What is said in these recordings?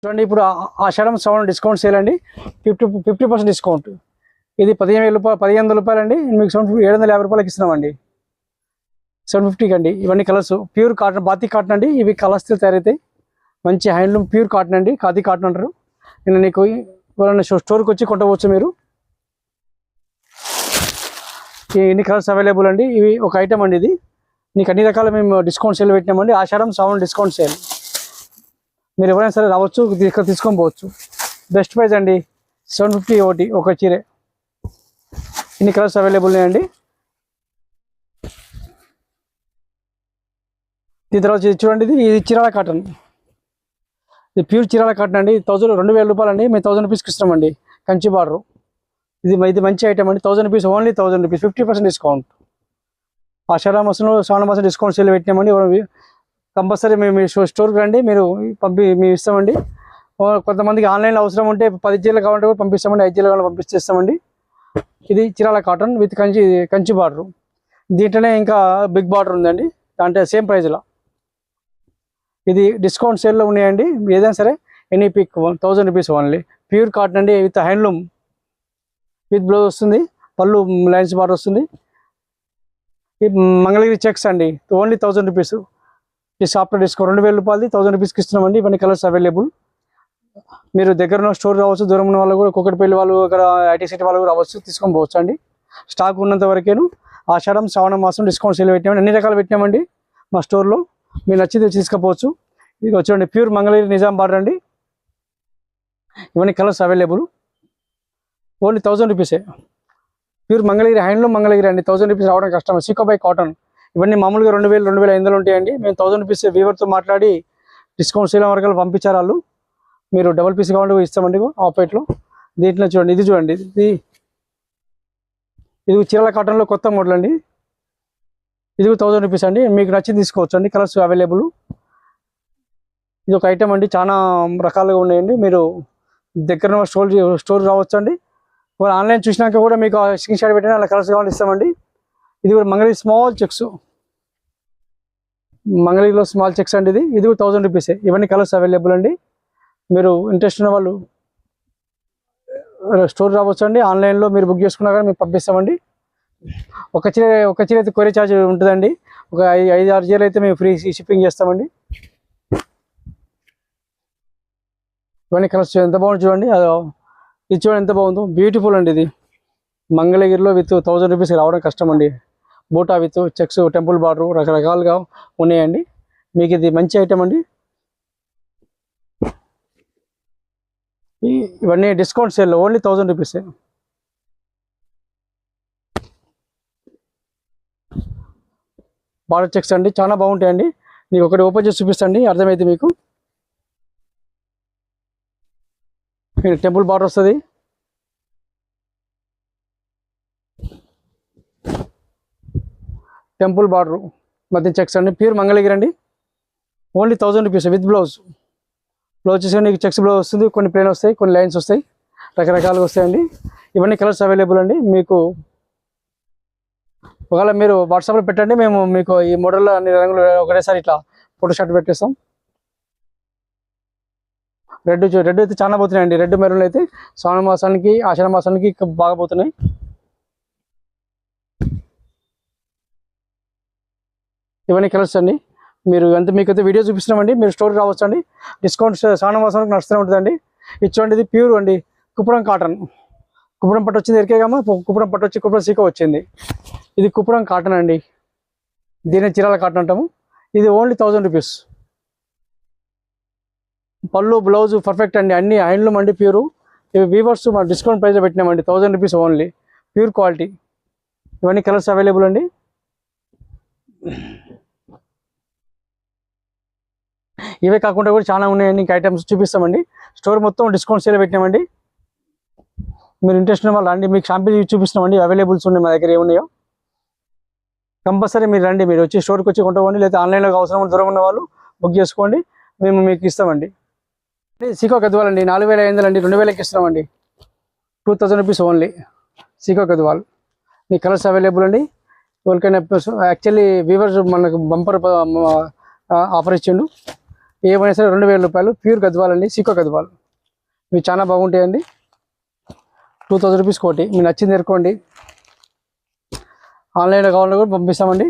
చూడండి ఇప్పుడు ఆషాఢం శ్రావణ discount sale అండి. 50% డిస్కౌంట్. ఇది 15,000 రూపాయలు, 1,500 రూపాయలు అండి. మీకు 750 రూపాయలకి ఇస్తున్నామండి. 750కి అండి. ఇవన్నీ కలర్స్ ప్యూర్ కాటన్, బాతి కాటన్ అండి. ఇవి కలర్స్ తయారైతాయి. మంచి హ్యాండ్లూమ్ ప్యూర్ కాటన్ అండి. ఖాదీ కాటన్ అంటారు. నేను నీకు ఎవరైనా స్టోర్కి వచ్చి కొంటవచ్చు మీరు. ఎన్ని కలర్స్ అవైలబుల్ అండి. ఇవి ఒక ఐటమ్ అండి. ఇది నీకు అన్ని రకాల మేము డిస్కౌంట్ సేల్ పెట్టినామండి. ఆషాఢం శ్రావణ డిస్కౌంట్ సేల్. మీరు ఎవరైనా సరే రావచ్చు, ఇక్కడ తీసుకొని పోవచ్చు. బెస్ట్ ప్రైస్ అండి. 750 ఒక చీరే. ఇన్ని కలర్స్ అవైలబుల్ ఉన్నాయండి. దీని తర్వాత చూడండి, ఇది చీరాల కాటన్. ఇది ప్యూర్ చీరాల కాటన్ అండి. 2,000 రూపాయలు అండి. మేము 1000 రూపీస్కి ఇస్తామండి. కంచి బార్డర్. ఇది మంచి ఐటమ్ అండి. 1000 రూపీస్, ఓన్లీ 1000 రూపీస్. 50% డిస్కౌంట్. ఆషాఢ మాసంలో శ్రావణ మాసం డిస్కౌంట్ సేల్ పెట్టినామండి. కంపల్సరీ మేము స్టోర్కి రండి, మేము ఇస్తామండి. కొంతమందికి ఆన్లైన్లో అవసరం ఉంటే 10 చీరలు కావాలంటే కూడా పంపిస్తామండి. 5 చీరలు కావాలి పంపిస్తామండి. ఇది Chirala cotton with Kanchi border. దీంట్లోనే ఇంకా బిగ్ బార్డర్ ఉందండి. దాంట్లో సేమ్ ప్రైజ్లో. ఇది డిస్కౌంట్ సేల్లో ఉన్నాయండి. ఏదైనా సరే any pick 1000 rupees only. Pure cotton అండి. విత్ హ్యాండ్లూమ్ విత్ బ్లౌజ్ వస్తుంది. పళ్ళు లైన్స్ బార్డర్ వస్తుంది. ఈ మంగళగిరి చెక్స్ అండి. Only 1000 rupees. ఈ సాఫ్ట్వేర్ డిస్కౌంట్ 2,000 రూపాయలది 1000 రూపీస్కి ఇస్తున్నామండి. ఇవన్నీ కలర్స్ అవైలబుల్. మీరు దగ్గర ఉన్న స్టోర్ రావచ్చు, దూరం ఉన్న వాళ్ళు కూడా, కుక్కటిపల్లి వాళ్ళు, ఇక్కడ ఐటీ సిటీ వాళ్ళు కూడా రావచ్చు, తీసుకొని పోవచ్చు అండి. స్టాక్ ఉన్నంత వరకేను. ఆషాఢం శ్రావణ మాసం డిస్కౌంట్ సేల్ పెట్టామండి. అన్ని రకాలు పెట్టామండి మా స్టోర్లో. మీరు నచ్చితే తీసుకపోవచ్చు. ఇది వచ్చండి ప్యూర్ మంగళగిరి నిజాం బార్డర్ అండి. ఇవన్నీ కలర్స్ అవైలబుల్. ఓన్లీ 1000 రూపీసే. ప్యూర్ మంగళగిరి హ్యాండ్లూమ్ మంగళగిరి అండి. 1000 రూపీస్ రావడం కష్టం. సీకోబై కాటన్. ఇవన్నీ మామూలుగా 2,000, 2,500 ఉంటాయండి. మేము 1000 రూపీస్ వీవర్తో మాట్లాడి డిస్కౌంట్ సేల్ వరకు పంపించారు వాళ్ళు. మీరు డబుల్ పీస్ కావాలంటే ఇస్తామండి ఆపేట్లో. దీంట్లో చూడండి, ఇది చూడండి, ఇది చీరాల కాటన్లో కొత్త మోడల్ అండి. ఇది 1000 రూపీస్ అండి. మీకు నచ్చింది తీసుకోవచ్చు అండి. Colours available. ఇది ఒక ఐటమ్ అండి. చాలా రకాలుగా ఉన్నాయండి. మీరు దగ్గర స్టోర్ రావచ్చు అండి. ఆన్లైన్ చూసినాక కూడా మీకు స్క్రీన్ షాట్ పెట్టిన అలా కలర్స్ కావాలంటే ఇస్తామండి. ఇది కూడా మంగళగిరి స్మాల్ చెక్స్. మంగళగిరిలో స్మాల్ చెక్స్ అండి. ఇది కూడా 1000 రూపీసే. ఇవన్నీ కలర్స్ అవైలబుల్ అండి. మీరు ఇంట్రెస్ట్ ఉన్న వాళ్ళు స్టోర్ రావచ్చు అండి. ఆన్లైన్లో మీరు బుక్ చేసుకున్నా కానీ మేము పంపిస్తామండి. ఒక చీర అయితే కొరియర్ ఛార్జ్ ఉంటుందండి. ఒక 5-6 చీరలు అయితే మేము ఫ్రీ షిప్పింగ్ చేస్తామండి. ఇవన్నీ కలర్స్ ఎంత బాగుంది చూడండి. ఇది చూడండి ఎంత బాగుందో. బ్యూటిఫుల్ అండి. ఇది మంగళగిరిలో విత్ 1000 రూపీస్కి రావడం కష్టం అండి. బూటా విత్ చెక్స్, టెంపుల్ బార్డర్ రకరకాలుగా ఉన్నాయండి. మీకు ఇది మంచి ఐటమ్ అండి. ఇవన్నీ డిస్కౌంట్ సేల్ ఓన్లీ 1000 రూపీసే. బార్డర్ చెక్స్ అండి. చాలా బాగుంటాయండి. నీకు ఒకటి ఓపెన్ చేసి చూపిస్తాండి, అర్థమైతే మీకు. టెంపుల్ బార్డర్ వస్తుంది. టెంపుల్ బార్డర్ మధ్య చెక్స్ అండి. ప్యూర్ మంగళగిరి అండి. Only 1000 rupees with blouse. Blouse చేసి నీకు చెక్స్ బ్లౌజ్ వస్తుంది. కొన్ని ప్లేన్ వస్తాయి, కొన్ని లైన్స్ వస్తాయి, రకరకాలుగా వస్తాయండి. ఇవన్నీ కలర్స్ అవైలబుల్ అండి. మీకు ఒకవేళ మీరు వాట్సాప్లో పెట్టండి, మేము మీకు ఈ మోడల్లో అన్ని రంగులు ఒకటేసారి ఇట్లా ఫోటో షాట్ పెట్టేస్తాం. రెడ్ అయితే చాలా పోతున్నాయండి. రెడ్ మెరూన్లు అయితే శ్రావణ మాసానికి, ఆషాఢ మాసానికి బాగా పోతున్నాయి. ఇవన్నీ కలర్స్ అండి. మీకైతే వీడియో చూపిస్తున్నామండి. మీరు స్టోర్ రావచ్చు అండి. డిస్కౌంట్ శ్రావణ మాసానికి నడుస్తూనే ఉంటుందండి. ఇచ్చోండి, ఇది ప్యూర్ అండి. కుప్పడం కాటన్. కుప్పడం పట్టు వచ్చింది ఎరికేగామా. కుప్పడం పట్టు వచ్చి కుప్పడం సీకో వచ్చింది. ఇది కుప్పడం కాటన్ అండి. దీన్ని చీరాల కాటన్ అంటాము. ఇది ఓన్లీ 1000 రూపీస్. పళ్ళు బ్లౌజ్ పర్ఫెక్ట్ అండి. అన్ని హ్యాండ్లూమ్ అండి. ప్యూరు. ఇవి వీవర్స్ మన డిస్కౌంట్ ప్రైస్లో పెట్టినామండి. 1000 రూపీస్ ఓన్లీ. Pure quality. ఇవన్నీ కలర్స్ అవైలబుల్ అండి. ఇవే కాకుండా కూడా చాలా ఉన్నాయండి. ఇంకా ఐటమ్స్ చూపిస్తామండి. స్టోర్ మొత్తం డిస్కౌంట్ సేల్ పెట్టినామండి. మీరు ఇంట్రెస్ట్ ఉన్న వాళ్ళు రండి. మీకు షాంపిల్ చూపిస్తున్నామండి. అవైలబుల్స్ ఉన్నాయి మా దగ్గర ఏమున్నాయో. కంపల్సరీ మీరు రండి. మీరు వచ్చి స్టోర్కి వచ్చి కొంటామండి. లేదా ఆన్లైన్లో అవసరం దూరం ఉన్న వాళ్ళు బుక్ చేసుకోండి, మేము మీకు ఇస్తామండి. సీకో గద్వాల్ అండి. 4,500 అండి. 2,000కి ఇస్తున్నామండి. 2000 రూపీస్ ఓన్లీ. సీకో గద్వాల్. మీ కలర్స్ అవైలబుల్ అండి. ఎవరికైనా యాక్చువల్లీ వీవర్స్ మనకు బంపర్ ఆఫర్ ఇచ్చిండు. ఏమైనా సరే 2000 రూపాయలు. ప్యూర్ గద్వాలండి, సీకో గద్వాలు. ఇవి చాలా బాగుంటాయండి. 2000 రూపీస్ కోటి. మీకు నచ్చింది ఎరుకోండి. ఆన్లైన్లో కావాలన్నా కూడా పంపిస్తామండి.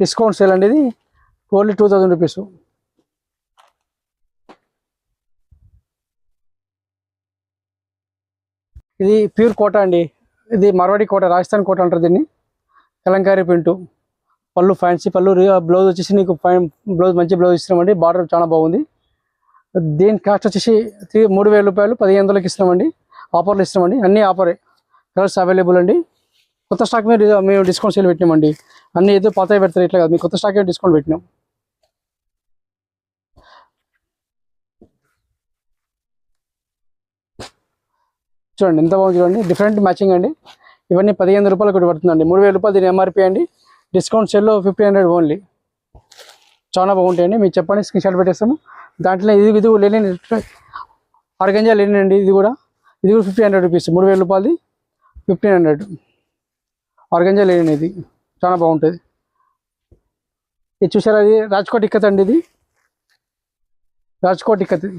డిస్కౌంట్ సేల్ అండి ఇది. Only 2000 rupees. ఇది ప్యూర్ కోట అండి. ఇది మార్వాడి కోట, రాజస్థాన్ కోట అంటారు దీన్ని. కలంకారీ ప్రింటు. పళ్ళు ఫ్యాన్సీ పళ్ళు. బ్లౌజ్ వచ్చేసి నీకు ఫైన్ బ్లౌజ్, మంచి బ్లౌజ్ ఇస్తున్నామండి. బార్డర్ చాలా బాగుంది. దీని కాస్ట్ వచ్చేసి 3000 రూపాయలు. 1500కి ఇస్తున్నామండి. ఆఫర్లు ఇస్తున్నామండి. అన్నీ ఆఫరే. కలర్స్ అవైలబుల్ అండి. కొత్త స్టాక్ మీద మేము డిస్కౌంట్ సేల్ పెట్టినామండి. అన్నీ ఏదో పాతవి పెడతారు ఇట్లా కాదు, మీకు కొత్త స్టాక్ డిస్కౌంట్ పెట్టినాం. చూడండి ఎంత బాగుంది చూడండి. డిఫరెంట్ మ్యాచింగ్ అండి. ఇవన్నీ 1500 రూపాయలు ఒకటి పడుతుందండి. 3000 రూపాయలు దీని ఎంఆర్పీ అండి. డిస్కౌంట్ సేల్లో 1500 ఓన్లీ. చాలా బాగుంటాయండి. మీరు చెప్పండి, స్క్రీన్ షాట్ పెట్టేస్తాము. దాంట్లో ఇది లెనిన్ ఆర్గంజా లెనిన్ అండి. ఇది కూడా 1500 రూపీస్. 3000 రూపాయలది 1500 organza Lenin. ఇది చాలా బాగుంటుంది. ఇది చూసారా, అది రాజ్కోట్ ఇక్కత్ అండి. ఇది రాజ్కోట్ ఇక్కత్.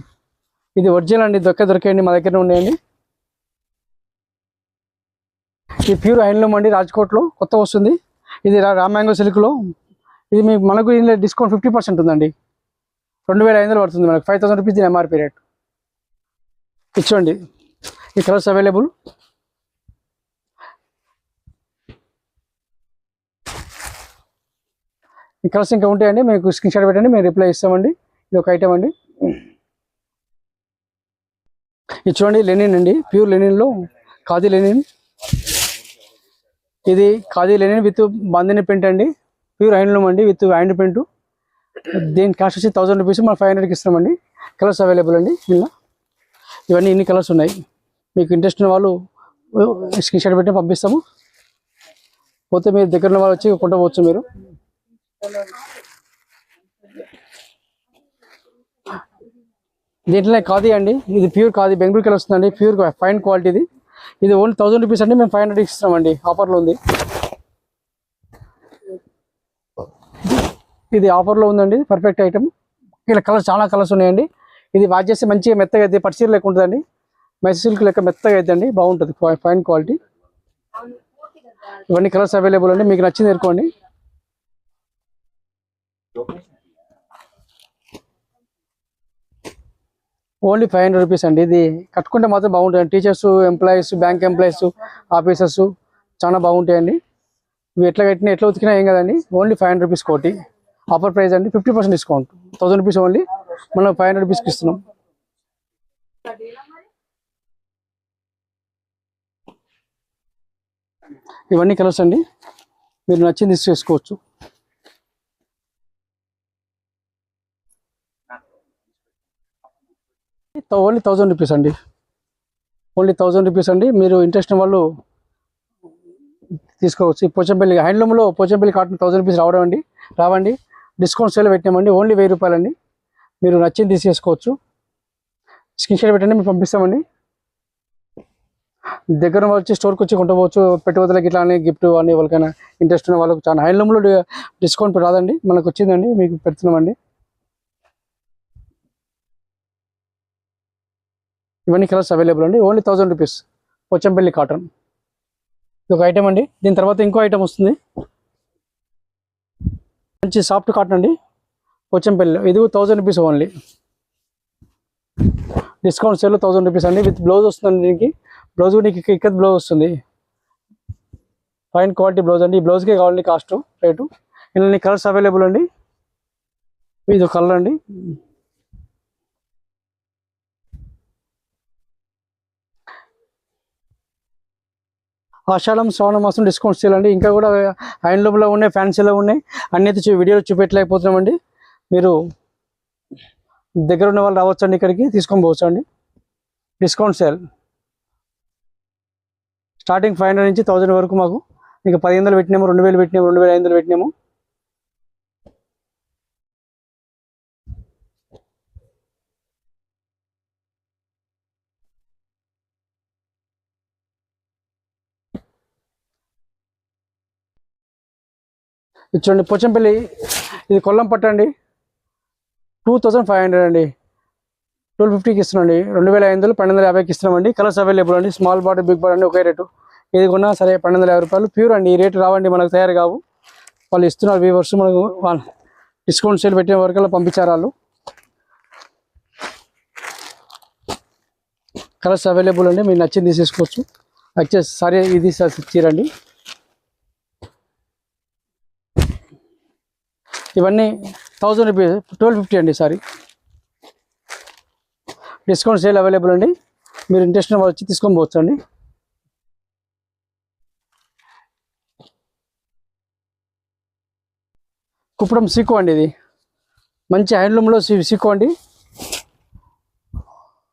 ఇది ఒరిజినల్ అండి. దొరికాయండి, మా దగ్గర ఉన్నాయండి. ఇది ప్యూర్ హ్యాండ్లూమ్ అండి. రాజ్కోట్లో కొత్త వస్తుంది. ఇది రామ్యాంగో సిల్క్లో. ఇది మనకు ఇందులో డిస్కౌంట్ 50% ఉందండి. 2500 పడుతుంది మనకు. 5000 రూపీస్ దీని ఎంఆర్పీ రేట్. ఇచ్చోండి. ఈ కలర్స్ అవైలబుల్. ఈ కలర్స్ ఇంకా ఉంటాయండి. మీకు స్క్రీన్ షాట్ పెట్టండి, మేము రిప్లై ఇస్తామండి. ఇది ఒక ఐటమ్ అండి. ఇది చూడండి, లెనిన్ అండి. ప్యూర్ లెనిన్లో ఖాదీ లెనిన్. ఇది khadi linen with bandhani print అండి. ప్యూర్ హ్యాండ్లూమ్ అండి విత్ హ్యాండ్ ప్రింట్. దీని కాస్ట్ వచ్చి 1000 రూపీస్. మనం 500కి ఇస్తామండి. కలర్స్ అవైలబుల్ అండి. ఇలా ఇవన్నీ ఇన్ని కలర్స్ ఉన్నాయి. మీకు ఇంట్రెస్ట్ ఉన్న వాళ్ళు స్క్రీన్ షాట్ పెట్టి పంపిస్తాము. పోతే మీరు దగ్గర ఉన్న వాళ్ళు వచ్చి కొంటవచ్చు మీరు. దీంట్లోనే ఖాదీ అండి. ఇది ప్యూర్ ఖాదీ, బెంగళూరుకి వస్తుందండి. ప్యూర్ ఫైన్ క్వాలిటీది. ఇది ఓన్లీ 1000 రూపీస్ అండి. మేము 500కి ఇస్తామండి. ఆఫర్లో ఉంది. ఇది ఆఫర్లో ఉందండి. Perfect item. ఇలా కలర్స్ చాలా కలర్స్ ఉన్నాయండి. ఇది వాష్ చేస్తే మంచిగా మెత్తగా అయితే పట్టు చీర లెక్క ఉంటుందండి. మెస్ సిల్క్ లెక్క మెత్తగా అవుతుందండి. బాగుంటుంది. Fine quality. ఇవన్నీ కలర్స్ అవైలబుల్ అండి. మీకు నచ్చింది ఎరుకోండి. ఓన్లీ 500 రూపీస్ అండి. ఇది కట్టుకుంటే మాత్రం బాగుంటుంది. Teachers, employees, bank employees, officers చాలా బాగుంటాయండి. ఇవి ఎట్లా కట్టినా ఎట్లా ఉతికినా ఏం కదండి. ఓన్లీ 500 రూపీస్ కోటి. ఆఫర్ ప్రైస్ అండి. 50% డిస్కౌంట్. 1000 rupees only. మనం 500 రూపీస్కి ఇస్తున్నాం. ఇవన్నీ కలర్స్ అండి. మీరు నచ్చింది చేసుకోవచ్చు. ఓన్లీ 1000 రూపీస్ అండి. ఓన్లీ 1000 రూపీస్ అండి. మీరు ఇంట్రెస్ట్ వాళ్ళు తీసుకోవచ్చు. పోచంపల్లి హ్యాండ్లూమ్లో పోచంపల్లి కాటన్ 1000 రూపీస్ రావండి. డిస్కౌంట్ సేల్ పెట్టామండి. ఓన్లీ 1000 రూపాయలండి. మీరు నచ్చింది తీసేసుకోవచ్చు. స్క్రీన్ షాట్ పెట్టండి, మేము పంపిస్తామండి. దగ్గర వచ్చి స్టోర్కి వచ్చి కొంటవచ్చు. పెట్టుబడులకి ఇట్లా అని గిఫ్ట్ అని ఎవరికైనా ఇంట్రెస్ట్ ఉన్న వాళ్ళకి చాలా హ్యాండ్లూమ్లో డిస్కౌంట్ రాదండి. మనకు వచ్చిందండి, మీకు పెడుతున్నామండి. ఇవన్నీ కలర్స్ అవైలబుల్ అండి. Only 1000 rupees. పోచంపల్లి కాటన్. ఇది ఒక ఐటమ్ అండి. దీని తర్వాత ఇంకో ఐటమ్ వస్తుంది. మంచి సాఫ్ట్ కాటన్ అండి. పోచంపల్లి. ఇది 1000 rupees only. Discount sale 1000 rupees అండి. విత్ బ్లౌజ్ వస్తుందండి. దీనికి బ్లౌజ్ కూడా నీకు ఇక్కత్ బ్లౌజ్ వస్తుంది. ఫైన్ క్వాలిటీ బ్లౌజ్ అండి. ఈ బ్లౌజ్కే కావాలండి కాస్ట్ రేటు. ఇలా కలర్స్ అవైలబుల్ అండి. ఇది ఒక కలర్ అండి. ఆషాఢం శ్రావణ మాసం డిస్కౌంట్ సేల్ అండి. ఇంకా కూడా హ్యాండ్లూమ్లో ఉన్నాయి, ఫ్యాన్సీలో ఉన్నాయి. అన్ని అయితే వీడియోలో చూపెట్టలేకపోతున్నామండి. మీరు దగ్గర ఉన్న వాళ్ళు రావచ్చండి, ఇక్కడికి తీసుకొని పోవచ్చు అండి. డిస్కౌంట్ సేల్ స్టార్టింగ్ 500 నుంచి 1000 వరకు. మాకు ఇంకా 1500 పెట్టినాము, 2000 పెట్టినాము, 2500 పెట్టినాము. ఇది చూడండి పోచంపల్లి, ఇది కొల్లం పట్టు అండి, 2500 అండి, 1250కి ఇస్తున్నాండి, 2500 1250కి ఇస్తున్నామండి. కలర్స్ అవైలబుల్ అండి, స్మాల్ బాటిల్ బిగ్ బాటిల్ అండి ఒకే రేటు. ఏది కొన్నా సరే 1250 రూపాయలు ప్యూర్ అండి. ఈ రేటు రావండి, మనకు తయారు కావు, వాళ్ళు ఇస్తున్నారు వీవర్స్, మనకు డిస్కౌంట్ సేల్ పెట్టిన వరకల్లా పంపించారు వాళ్ళు. కలర్స్ అవైలబుల్ అండి, మీకు నచ్చింది తీసేసుకోవచ్చు. వచ్చేసి సరే ఇది చీరండి, ఇవన్నీ 1000 రూపీస్, 1250 అండి. సారీ డిస్కౌంట్ సేల్ అవైలబుల్ అండి, మీరు ఇంట్రెస్ట్ వచ్చి తీసుకొని పోవచ్చు అండి. కుప్పడం సీకో అండి, ఇది మంచి హ్యాండ్లూమ్లో సీకో అండి.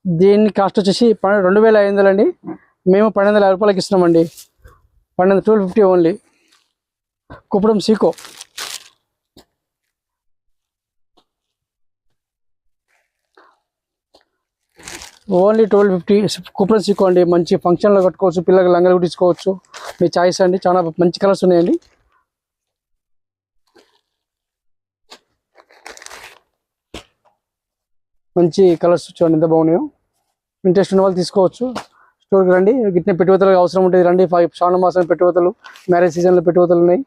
దీని కాస్ట్ వచ్చేసి 2500 అండి, మేము 1250 రూపాయలకి ఇస్తున్నామండి. 1250 ఓన్లీ. కుప్పడం సీకో ఓన్లీ 1250. కుప్పడం సీకో అండి, మంచి ఫంక్షన్లో కట్టుకోవచ్చు, పిల్లలకి లంగలు కుట్టించుకోవచ్చు, మీ చాయిస్ అండి. చాలా మంచి కలర్స్ ఉన్నాయండి. మంచి కలర్స్ చూడండి ఎంత బాగున్నాయో. ఇంట్రెస్ట్ ఉన్న వాళ్ళు తీసుకోవచ్చు, స్టోర్కి రండి. గిట్టిన పెట్టుబడులు అవసరం ఉంటుంది, రండి. శ్రావణ మాసం పెట్టుబడులు, మ్యారేజ్ సీజన్లో పెట్టుబడులు ఉన్నాయి.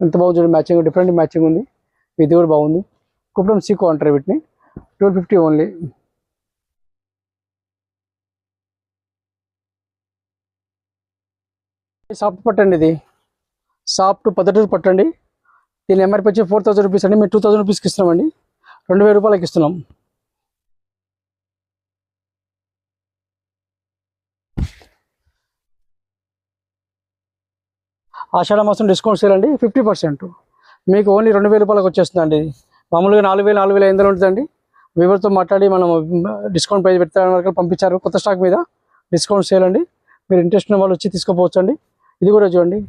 ఎంత బాగుంది చూడండి, మ్యాచింగ్ డిఫరెంట్ మ్యాచింగ్ ఉంది, ఇది కూడా బాగుంది. కుప్పడం సీకో అంటారు వీటిని, 1250 ఓన్లీ. సాఫ్ట్ పట్టండి, ఇది సాఫ్ట్ పద్ధతి పట్టండి. దీని ఎంఆర్పీ వచ్చి 4000 రూపీస్ అండి, మేము 2000 రూపీస్కి ఇస్తున్నామండి, 2000 రూపాయలకి ఇస్తున్నాం. ఆషాఢ మాసం డిస్కౌంట్ సేల్ అండి, 50%, మీకు ఓన్లీ 2000 రూపాయలకు వచ్చేస్తుందండి. మామూలుగా 4000 4500 ఉంటుందండి. వివర్తో మాట్లాడి మనం డిస్కౌంట్ ప్రైస్ పెడతాం వరకు పంపించారు, కొత్త స్టాక్ మీద డిస్కౌంట్ సేల్ అండి. మీరు ఇంట్రెస్ట్ ఉన్న వాళ్ళు వచ్చి తీసుకోపోవచ్చు అండి. ఇది కూడా చూడండి,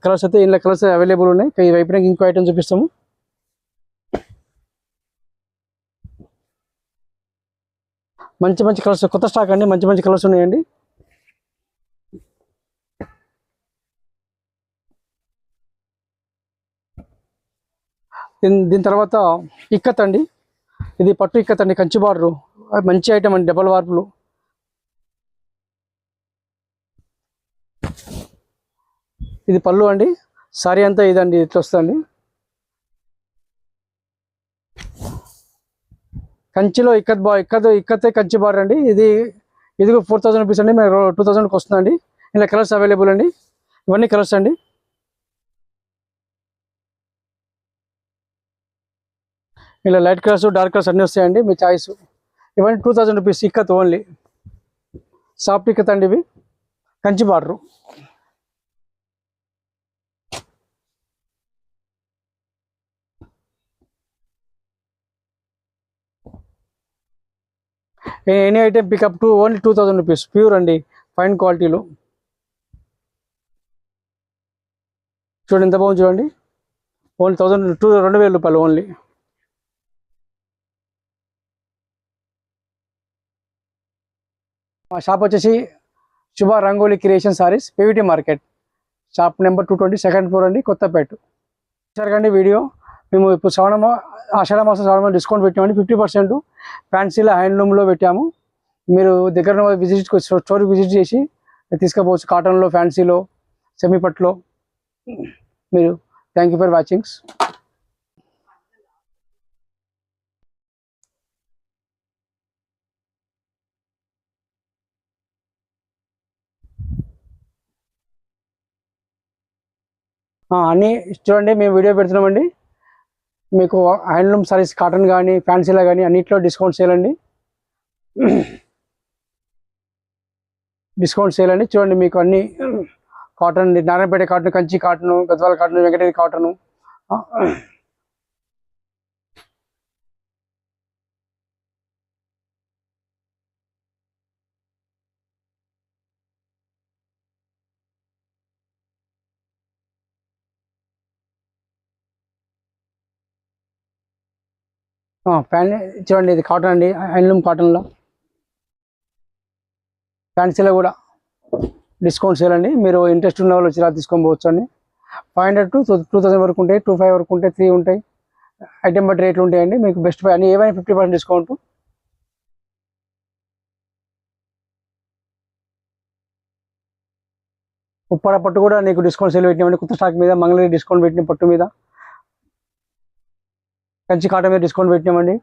కలర్స్ అయితే ఇందులో కలర్స్ అవైలబుల్ ఉన్నాయి. ఈ వైపున ఇంకో ఐటమ్ చూపిస్తాము. మంచి మంచి కలర్స్, కొత్త స్టాక్ అండి, మంచి మంచి కలర్స్ ఉన్నాయండి. దీని తర్వాత ఇక్కత్ అండి, ఇది పట్టు ఇక్కత్ అండి, కంచి బార్డరు, మంచి ఐటమ్ అండి, డబల్ వార్పులు. ఇది పళ్ళు అండి, సారీ అంతా ఇదండి, ఇట్లా వస్తుంది. కంచిలో ఇక్కతే కంచి బార్డర్ అండి. ఇది 4000 రూపీస్ అండి, మేము 2000కి వస్తుందండి. ఇలా కలర్స్ అవైలబుల్ అండి, ఇవన్నీ కలర్స్ అండి. ఇలా లైట్ కలర్స్ డార్క్ కలర్స్ అన్నీ వస్తాయండి, మీ చాయిస్. ఇవన్నీ 2000 rupees ikat only, soft ikat అండి, ఇవి Kanchi border. Any item pickup to only 2000 rupees, pure అండి, ఫైన్ క్వాలిటీలో. చూడండి ఎంత బాగుంది చూడండి, ఓన్లీ 2000 రూపాయలు ఓన్లీ. మా షాప్ వచ్చేసి శుభ rangoli creation saris, PVT market, shop number 220, second floor అండి, కొత్తపేట. సరిగండి వీడియో, మేము ఇప్పుడు ఆషాఢ మాసం శ్రావణ డిస్కౌంట్ పెట్టామండి, 50%. ఫ్యాన్సీలో హ్యాండ్లూమ్లో పెట్టాము, మీరు దగ్గర స్టోర్కి విజిట్ చేసి తీసుకోపోవచ్చు. కాటన్లో, ఫ్యాన్సీలో, సెమీపట్లో. మీరు థ్యాంక్ యూ ఫర్ వాచింగ్స్. అన్నీ చూడండి, మేము వీడియో పెడుతున్నామండి. మీకు హ్యాండ్లూమ్ సారీస్, కాటన్ కానీ ఫ్యాన్సీలో కానీ అన్నింటిలో డిస్కౌంట్ సేల్ అండి, డిస్కౌంట్ సేల్ అండి. చూడండి, మీకు అన్ని cotton, Narayanpet cotton, Kanchi cotton, Gadwal cotton, Venkatagiri cotton. Fan చూడండి, ఇది కాటన్ అండి, హ్యాండ్లూమ్ కాటన్లో, ఫ్యాన్సీలో కూడా. డిస్కౌంట్ సేల్ అండి. మీరు ఇంట్రెస్ట్ ఉన్న వాళ్ళు చీరలు తీసుకొని పోవచ్చు అండి. 500 to 2000 వరకు ఉంటాయి, 25 వరకు ఉంటాయి, 3 ఉంటాయి. ఐటెం బట్టి రేట్లు ఉంటాయండి. మీకు బెస్ట్ బై అన్ని ఏవైనా 50% డిస్కౌంట్. ఉప్పాడ పట్టు కూడా నీకు డిస్కౌంట్ సేల్ పెట్టినామండి. కొత్త స్టాక్ మీద మంగళగిరి డిస్కౌంట్ పెట్టిన పట్టు మీద, కంచి కాటన్ మీద డిస్కౌంట్ పెట్టినామండి.